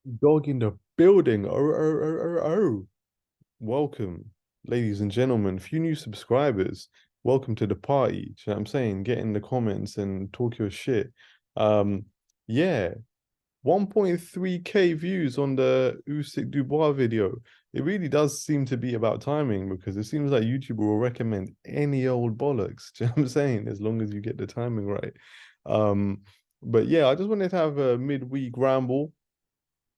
Dog in the building. Oh, oh, oh, oh, oh. Welcome, ladies and gentlemen. Few new subscribers. Welcome to the party. Do you know what I'm saying? Get in the comments and talk your shit. Um, yeah, 1.3K views on the Usyk Dubois video. It really does seem to be about timing because it seems like YouTube will recommend any old bollocks. Do you know what I'm saying? As long as you get the timing right. Um, but yeah, I just wanted to have a midweek ramble.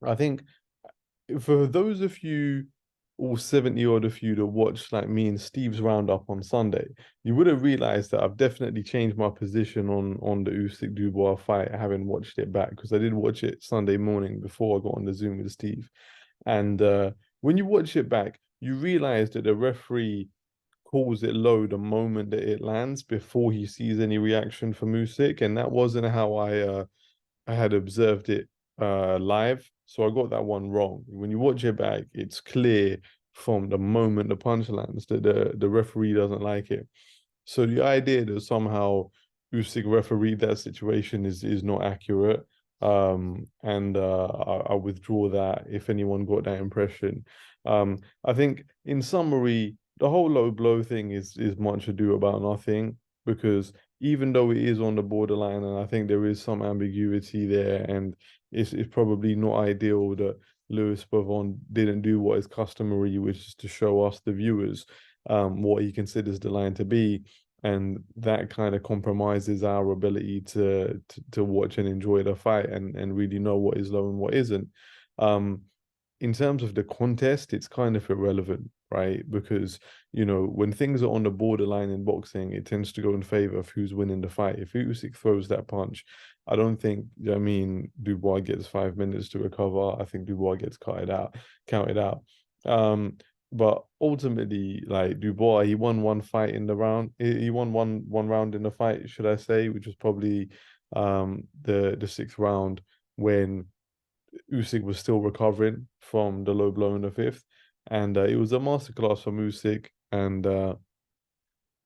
I think for those of you, all 70 odd of you that watched like me and Steve's roundup on Sunday, you would have realized that I've definitely changed my position on the Usyk Dubois fight, having watched it back because I did watch it Sunday morning before I got on the Zoom with Steve. And when you watch it back, you realize that the referee calls it low the moment that it lands before he sees any reaction from Usyk, and that wasn't how I had observed it live, so I got that one wrong. When you watch it back, it's clear from the moment the punch lands that the referee doesn't like it. So the idea that somehow Usyk refereed that situation is not accurate. And I withdraw that if anyone got that impression. I think in summary, the whole low blow thing is much ado about nothing because even though it is on the borderline, and I think there is some ambiguity there, and it's probably not ideal that Lewis Pavon didn't do what is customary, which is to show us the viewers what he considers the line to be, and that kind of compromises our ability to watch and enjoy the fight and really know what is low and what isn't. Um, in terms of the contest, it's kind of irrelevant, right? Because, when things are on the borderline in boxing, it tends to go in favor of who's winning the fight. If Usyk throws that punch, I don't think, Dubois gets 5 minutes to recover. I think Dubois gets counted out. Um, but ultimately, like Dubois, he won one fight in the round. He won one round in the fight, should I say, which was probably the sixth round when Usyk was still recovering from the low blow in the fifth, and it was a masterclass from Usyk, and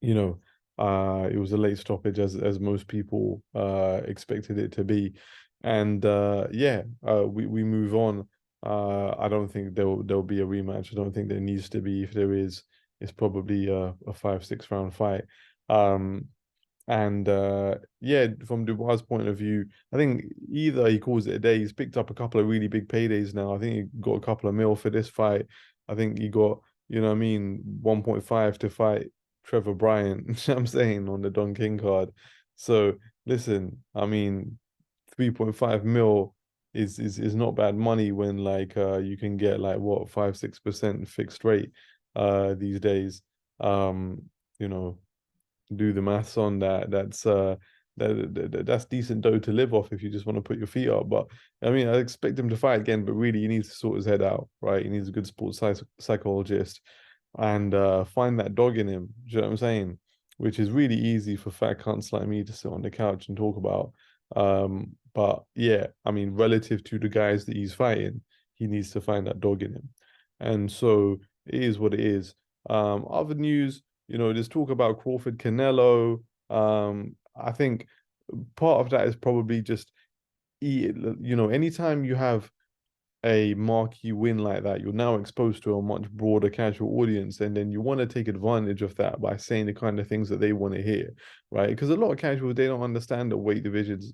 you know, it was a late stoppage as most people expected it to be, and yeah, we move on. I don't think there'll be a rematch. I don't think there needs to be. If there is, it's probably a 5-6 round fight. Um, and yeah, from Dubois' point of view, I think either he calls it a day. He's picked up a couple of really big paydays now. I think he got a couple of mil for this fight. I think he got, 1.5 to fight Trevor Bryant, you know what I'm saying, on the Don King card. So listen, I mean, 3.5 mil is not bad money when like you can get like what 5-6% fixed rate these days. You know, do the maths on that. That's decent dough to live off if you just want to put your feet up. But I mean, I expect him to fight again, but really he needs to sort his head out, right? He needs a good sports psychologist and find that dog in him. Do you know what I'm saying? Which is really easy for fat cunts like me to sit on the couch and talk about. But yeah, I mean, relative to the guys that he's fighting, he needs to find that dog in him. And so it is what it is. Other news, there's talk about Crawford Canelo. I think part of that is probably just anytime you have a marquee win like that, you're now exposed to a much broader casual audience, and then you want to take advantage of that by saying the kind of things that they want to hear, right? Because a lot of casuals, they don't understand that weight divisions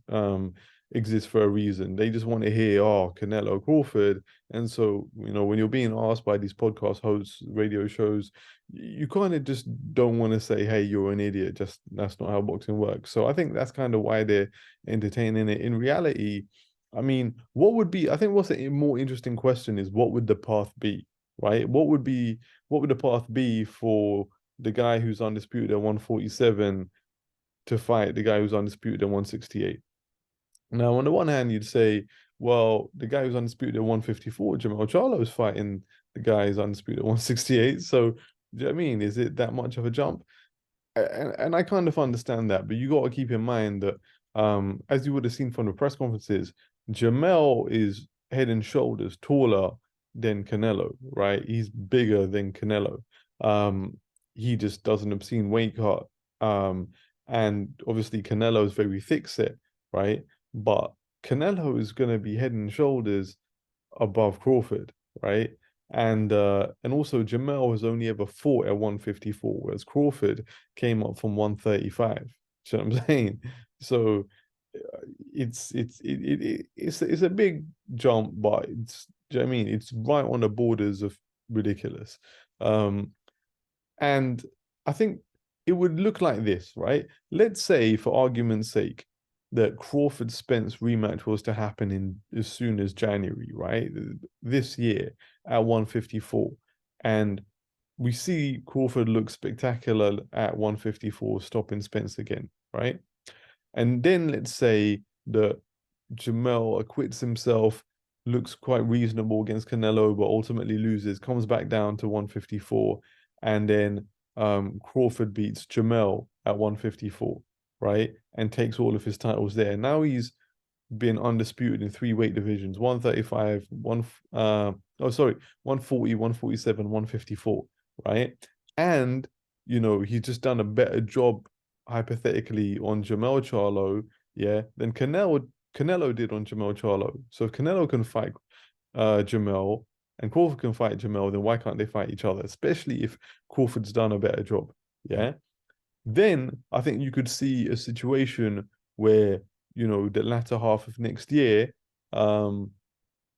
exist for a reason. They just want to hear, oh, Canelo Crawford. And so, when you're being asked by these podcast hosts, radio shows, you kind of just don't want to say, hey, you're an idiot. Just that's not how boxing works. So I think that's kind of why they're entertaining it. In reality, I mean, I think what's a more interesting question is what would the path be, right? What would the path be for the guy who's undisputed at 147 to fight the guy who's undisputed at 168? Now, on the one hand, you'd say, well, the guy who's undisputed at 154, Jamal Charlo, is fighting the guy who's undisputed at 168. So, do you know what I mean? Is it that much of a jump? And I kind of understand that, but you got to keep in mind that, as you would have seen from the press conferences, Jamel is head and shoulders taller than Canelo, right? He's bigger than Canelo. Um, he just doesn't obscene weight cut. And obviously Canelo is very thick set, right? But Canelo is going to be head and shoulders. above Crawford, right? And also Jamel has only ever fought at 154, whereas Crawford came up from 135. You know what I'm saying? So it's a big jump, but it's, do you know what I mean? It's right on the borders of ridiculous. Um, and I think it would look like this, right? Let's say, for argument's sake, that Crawford Spence rematch was to happen in as soon as January, right? This year at 154. And we see Crawford look spectacular at 154, stopping Spence again, right? And then let's say that Jamel acquits himself, looks quite reasonable against Canelo, but ultimately loses, comes back down to 154, and then Crawford beats Jamel at 154, right? And takes all of his titles there. Now he's been undisputed in three weight divisions: 135, 140, 147, 154, right? And he's just done a better job hypothetically on Jamel Charlo, yeah, than Canelo did on Jamel Charlo. So if Canelo can fight Jamel and Crawford can fight Jamel, then why can't they fight each other? Especially if Crawford's done a better job. Yeah. Then I think you could see a situation where, the latter half of next year,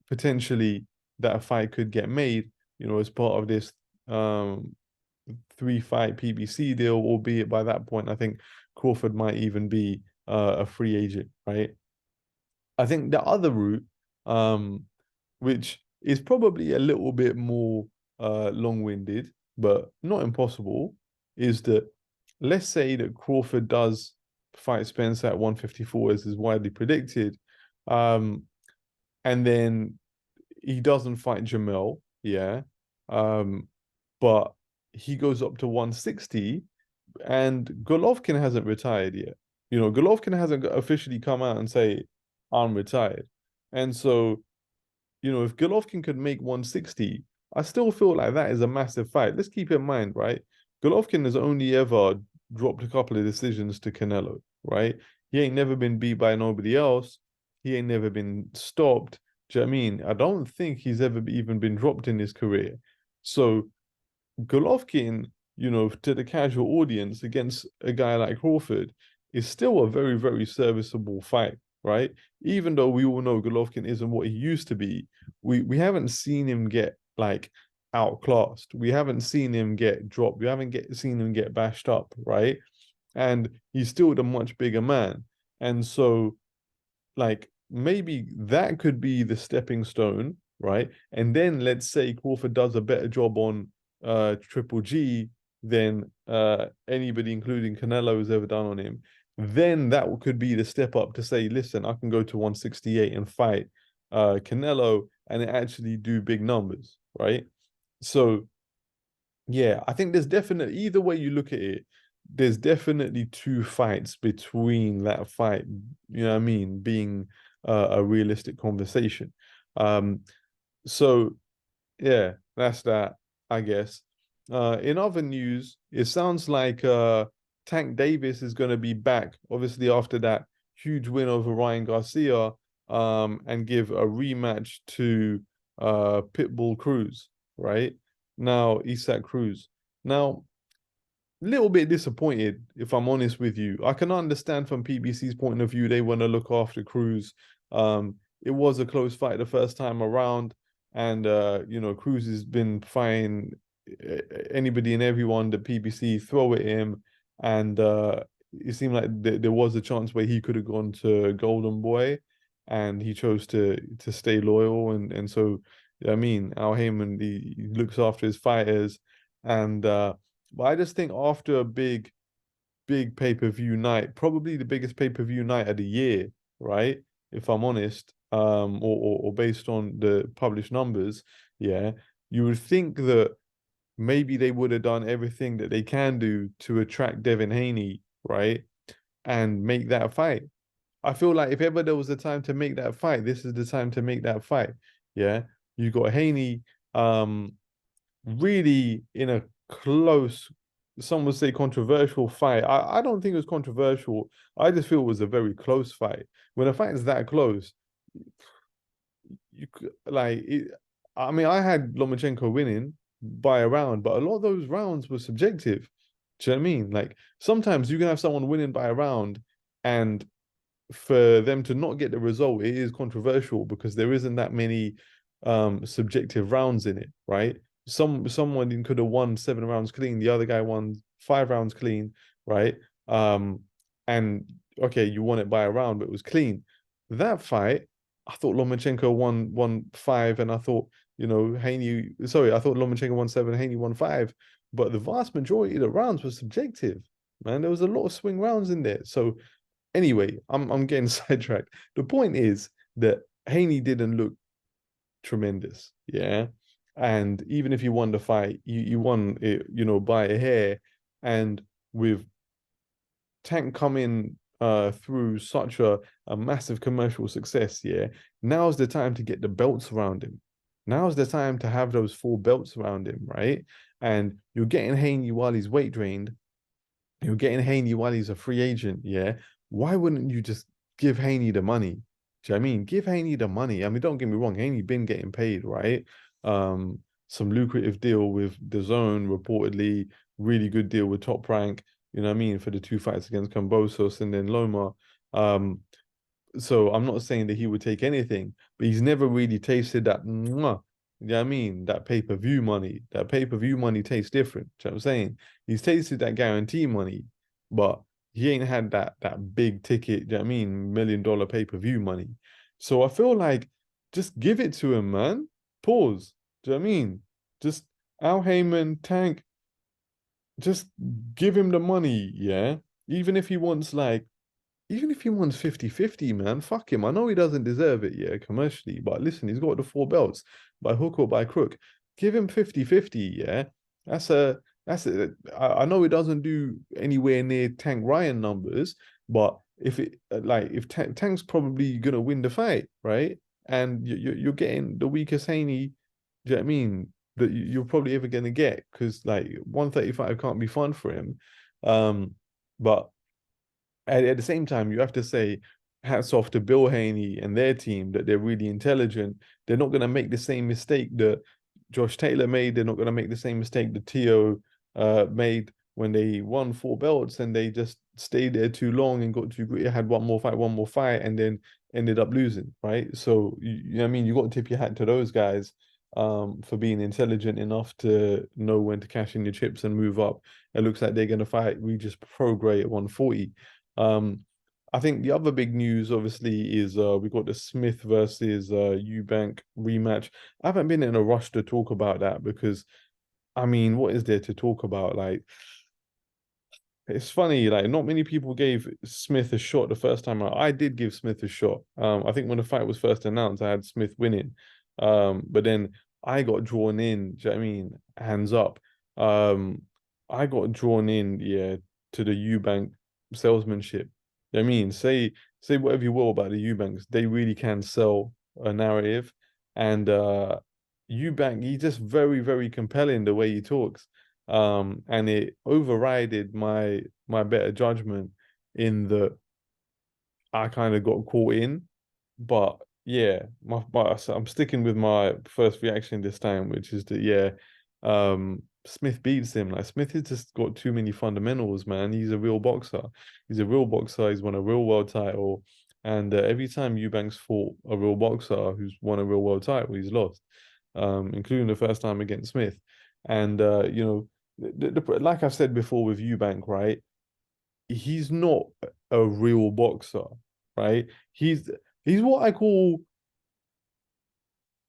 potentially that fight could get made, as part of this um 3-fight PBC deal, albeit by that point, I think Crawford might even be a free agent, right? I think the other route, which is probably a little bit more long-winded, but not impossible, is that let's say that Crawford does fight Spence at 154 as is widely predicted, and then he doesn't fight Jamel, yeah, but he goes up to 160, and Golovkin hasn't retired yet. Golovkin hasn't officially come out and say, I'm retired. And so, if Golovkin could make 160, I still feel like that is a massive fight. Let's keep in mind, right? Golovkin has only ever dropped a couple of decisions to Canelo, right? He ain't never been beat by nobody else. He ain't never been stopped. Do you know what I mean? I don't think he's ever even been dropped in his career. So Golovkin, to the casual audience against a guy like Crawford is still a very, very serviceable fight, right? Even though we all know Golovkin isn't what he used to be, we haven't seen him get like outclassed. We haven't seen him get dropped. We haven't seen him get bashed up, right? And he's still the much bigger man. And so, like, maybe that could be the stepping stone, right? And then let's say Crawford does a better job on Triple G than anybody, including Canelo, has ever done on him. Then that could be the step up to say, listen, I can go to 168 and fight Canelo and actually do big numbers, right? So yeah, I think there's definitely, either way you look at it, there's definitely two fights between that fight, you know what I mean, being a realistic conversation. Um, so yeah, that's that, I guess. In other news, it sounds like Tank Davis is going to be back, obviously after that huge win over Ryan Garcia, and give a rematch to Pitbull Cruz, right? Now, Usyk Cruz. Now, little bit disappointed, if I'm honest with you. I can understand from PBC's point of view, they want to look after Cruz. It was a close fight the first time around, and Cruz has been fighting anybody and everyone that PBC throw at him, and it seemed like there was a chance where he could have gone to Golden Boy, and he chose to stay loyal, and so I mean, Al Heyman, he looks after his fighters, and but I just think after a big, big pay-per-view night, probably the biggest pay-per-view night of the year, right? If I'm honest, or based on the published numbers, yeah, you would think that maybe they would have done everything that they can do to attract Devin Haney, right? And make that a fight. I feel like if ever there was a time to make that fight, this is the time to make that fight. Yeah. You got Haney, really in a close, some would say controversial fight. I don't think it was controversial. I just feel it was a very close fight. When a fight is that close, I mean, I had Lomachenko winning by a round, but a lot of those rounds were subjective. Do you know what I mean? Like sometimes you can have someone winning by a round, and for them to not get the result, it is controversial because there isn't that many subjective rounds in it, right? Someone could have won 7 rounds clean, the other guy won 5 rounds clean, right? And okay, you won it by a round, but it was clean. That fight, I thought Lomachenko won 5, and I thought, Haney, sorry, I thought Lomachenko won 7, Haney won 5, but the vast majority of the rounds were subjective, man. There was a lot of swing rounds in there. So anyway, I'm getting sidetracked. The point is that Haney didn't look tremendous, yeah. And even if you won the fight, you won it, by a hair. And with Tank coming through such a massive commercial success, yeah, now's the time to get the belts around him. Now's the time to have those 4 belts around him, right? And you're getting Haney while he's weight drained. You're getting Haney while he's a free agent, yeah. Why wouldn't you just give Haney the money? Do you know what I mean? Give Haney the money. I mean, don't get me wrong, Haney been getting paid, right? Some lucrative deal with the Zone, reportedly, really good deal with Top Rank, you know what I mean, for the 2 fights against Kambosos and then Loma. So I'm not saying that he would take anything, but he's never really tasted that, mwah, you know what I mean? That pay-per-view money. That pay-per-view money tastes different. Do you know what I'm saying? He's tasted that guarantee money, but he ain't had that big ticket, do you know what I mean? $1 million pay-per-view money. So I feel like just give it to him, man. Pause. Do you know what I mean? Just Al Heyman, Tank, just give him the money, yeah? Even if he wants like even if he wants 50-50, man, fuck him. I know he doesn't deserve it, yeah, commercially, but listen, he's got the 4 belts by hook or by crook. Give him 50-50, yeah. I know it doesn't do anywhere near Tank Ryan numbers, but if Tank's probably gonna win the fight, right? And you're getting the weakest Haney, do you know what I mean? That you're probably ever gonna get, because like 135 can't be fun for him. But at the same time, you have to say hats off to Bill Haney and their team, that they're really intelligent. They're not going to make the same mistake that Josh Taylor made. They're not going to make the same mistake that Tio made when they won 4 belts, and they just stayed there too long and got too greedy, had one more fight, and then ended up losing, right? So, you know what I mean? You got to tip your hat to those guys for being intelligent enough to know when to cash in your chips and move up. It looks like they're going to fight Regis Prograis at 140. I think the other big news, obviously, is we got the Smith versus Eubank rematch. I haven't been in a rush to talk about that because, I mean, what is there to talk about? Like, it's funny, like, not many people gave Smith a shot the first time out. I did give Smith a shot. I think when the fight was first announced, I had Smith winning. But then I got drawn in, do you know what I mean? Hands up. I got drawn in, yeah, to the Eubank salesmanship. You know what I mean, say whatever you will about the Eubanks, they really can sell a narrative. And Eubank, he's just very, very compelling the way he talks. And it overrided my better judgment in that I kind of got caught in. But yeah, so I'm sticking with my first reaction this time, which is that yeah, Smith beats him. Like Smith has just got too many fundamentals, man. He's a real boxer. He's a real boxer. He's won a real world title, and every time Eubanks fought a real boxer who's won a real world title, he's lost, including the first time against Smith. And like I've said before with Eubank, right? He's not a real boxer, right? He's what I call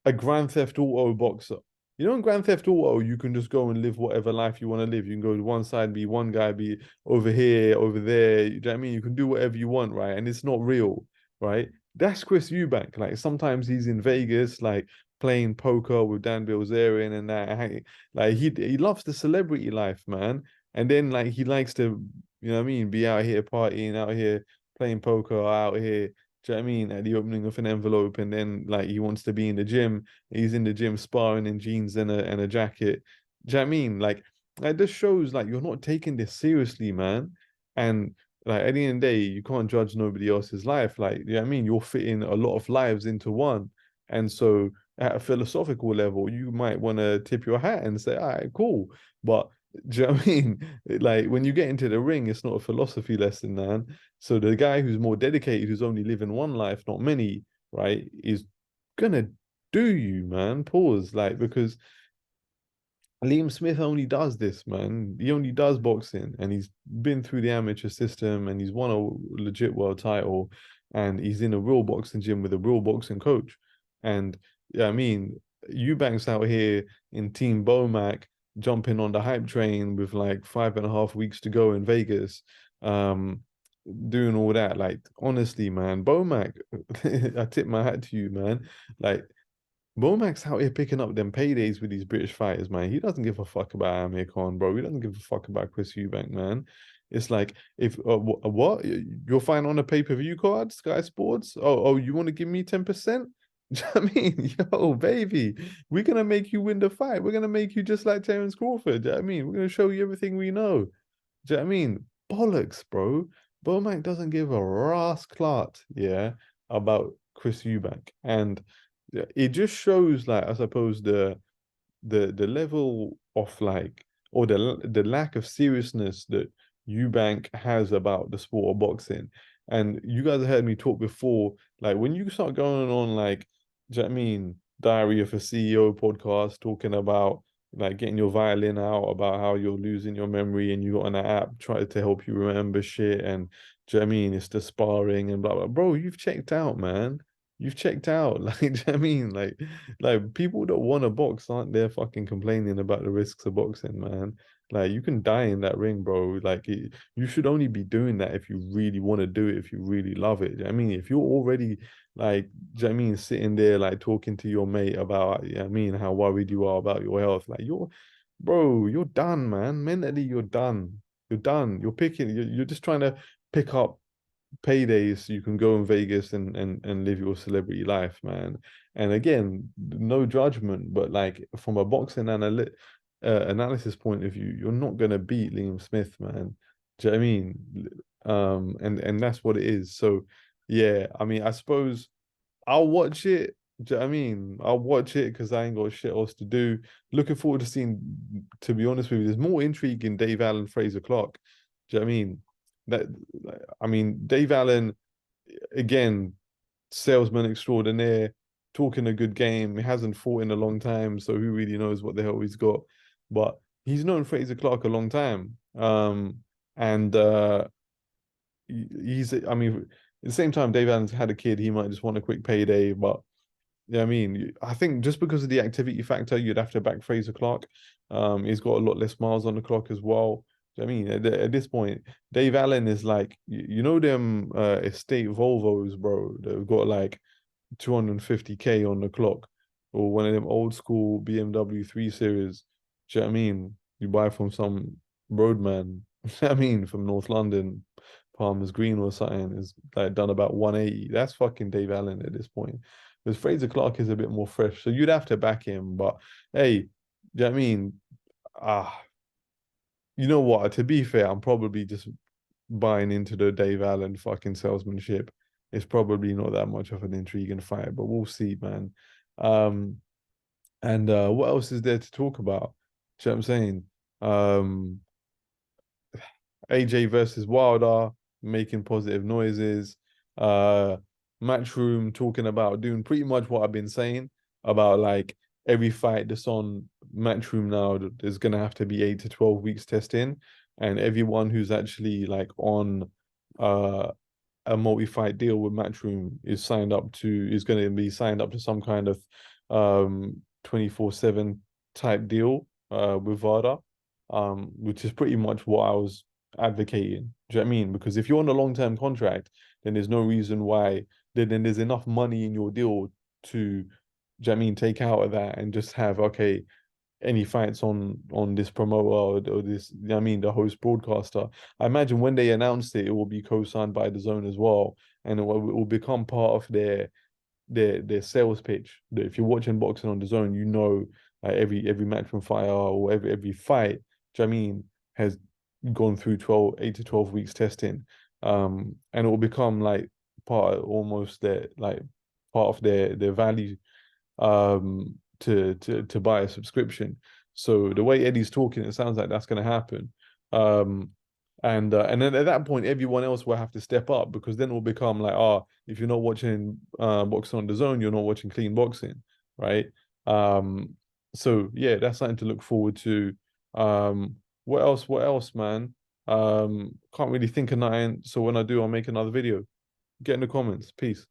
a Grand Theft Auto boxer. You know, in Grand Theft Auto, you can just go and live whatever life you want to live. You can go to one side, be one guy, be over here, over there. You know what I mean? You can do whatever you want, right? And it's not real, right? That's Chris Eubank. Like sometimes he's in Vegas, like playing poker with Dan Bilzerian and that. Like he loves the celebrity life, man. And then like he likes to, you know what I mean, be out here partying, out here playing poker, out here, do you know what I mean? At the opening of an envelope, and then like he wants to be in the gym. He's in the gym sparring in jeans and a jacket. Do you know what I mean? Like this shows like you're not taking this seriously, man. And like at the end of the day, you can't judge nobody else's life. Like, you know what I mean? You're fitting a lot of lives into one. And so at a philosophical level, you might want to tip your hat and say, all right, cool. But do you know what I mean? Like when you get into the ring, it's not a philosophy lesson, man. So the guy who's more dedicated, who's only living one life, not many, right, is gonna do you, man. Pause. Like, because Liam Smith only does this, man. He only does boxing, and he's been through the amateur system, and he's won a legit world title, and he's in a real boxing gym with a real boxing coach. And yeah, I mean, Eubank's out here in Team Bomac, jumping on the hype train with like 5.5 weeks to go in Vegas, um, doing all that. Like, honestly, man, Bomac, I tip my hat to you, man. Like, Bomac's out here picking up them paydays with these British fighters, man. He doesn't give a fuck about Amir Khan, bro. He doesn't give a fuck about Chris Eubank, man. It's like, if what you're fine on a pay-per-view card, Sky Sports? Oh, you want to give me 10%? Do you know what I mean? Yo, baby, we're gonna make you win the fight. We're gonna make you just like Terence Crawford. Do you know what I mean? We're gonna show you everything we know. Do you know what I mean? Bollocks, bro. Bomac doesn't give a rasclat, yeah, about Chris Eubank. And yeah, it just shows, like, I suppose the level of like, or the lack of seriousness that Eubank has about the sport of boxing. And you guys have heard me talk before, like when you start going on like, do you know what I mean, Diary of a CEO podcast talking about like getting your violin out about how you're losing your memory and you got an app trying to help you remember shit, and do you know what I mean, it's the sparring and blah blah. Bro, you've checked out, man. You've checked out. Like, do you know what I mean? Like people that want to box aren't there fucking complaining about the risks of boxing, man. Like you can die in that ring, bro. Like you should only be doing that if you really want to do it, if you really love it. I mean, if you're already like, do you know what I mean, sitting there like talking to your mate about, I mean, how worried you are about your health, like you're done, man. Mentally, you're done. You're done. You're just trying to pick up paydays so you can go in Vegas and live your celebrity life, man. And again, no judgment, but like from a boxing analysis point of view, you're not gonna beat Liam Smith, man. Do you know what I mean? And that's what it is. So yeah, I mean, I suppose I'll watch it. Do you know what I mean? I'll watch it because I ain't got shit else to do. Looking forward to seeing, to be honest with you, there's more intrigue in Dave Allen, Fraser Clark. Do you know what I mean? That I mean, Dave Allen, again, salesman extraordinaire, talking a good game. He hasn't fought in a long time, so who really knows what the hell he's got? But he's known Fraser Clark a long time. And he's, I mean, at the same time, Dave Allen's had a kid, he might just want a quick payday. But yeah, I mean, I think just because of the activity factor, you'd have to back Fraser Clark. He's got a lot less miles on the clock as well. Do you know what I mean, at this point, Dave Allen is like, you know them estate Volvos, bro. They've got like 250K on the clock, or one of them old school BMW 3 Series. Do you know what I mean? You buy from some roadman. I mean, from North London, Palmer's Green or something, is like done about 180. That's fucking Dave Allen at this point. Because Fraser Clark is a bit more fresh, so you'd have to back him. But hey, do you know what I mean? Ah, you know what? To be fair, I'm probably just buying into the Dave Allen fucking salesmanship. It's probably not that much of an intriguing fight, but we'll see, man. Um, and what else is there to talk about? Do you know what I'm saying? Um, AJ versus Wilder, making positive noises. Uh, Matchroom talking about doing pretty much what I've been saying about like every fight that's on Matchroom now, there's gonna have to be 8 to 12 weeks testing, and everyone who's actually like on a multi-fight deal with Matchroom is going to be signed up to some kind of 24/7 type deal with VADA, which is pretty much what I was advocating. Do you know what I mean? Because if you're on a long-term contract, then there's no reason why then there's enough money in your deal to, do you know what I mean, take out of that and just have, okay, any fights on this promoter or this, I mean, the host broadcaster. I imagine when they announced it, it will be co-signed by the Zone as well, and it will become part of their sales pitch. That if you're watching boxing on the Zone, you know, like every match from fighter or every fight, do you know what I mean, has gone through 8 to 12 weeks testing, and it will become like part almost their like part of their value to buy a subscription. So the way Eddie's talking, it sounds like that's going to happen. Um, and then at that point, everyone else will have to step up, because then it will become like, oh, if you're not watching boxing on the zone, you're not watching clean boxing, right? Um, so yeah, that's something to look forward to. What else? What else, man? Can't really think of nothing. So when I do, I'll make another video. Get in the comments. Peace.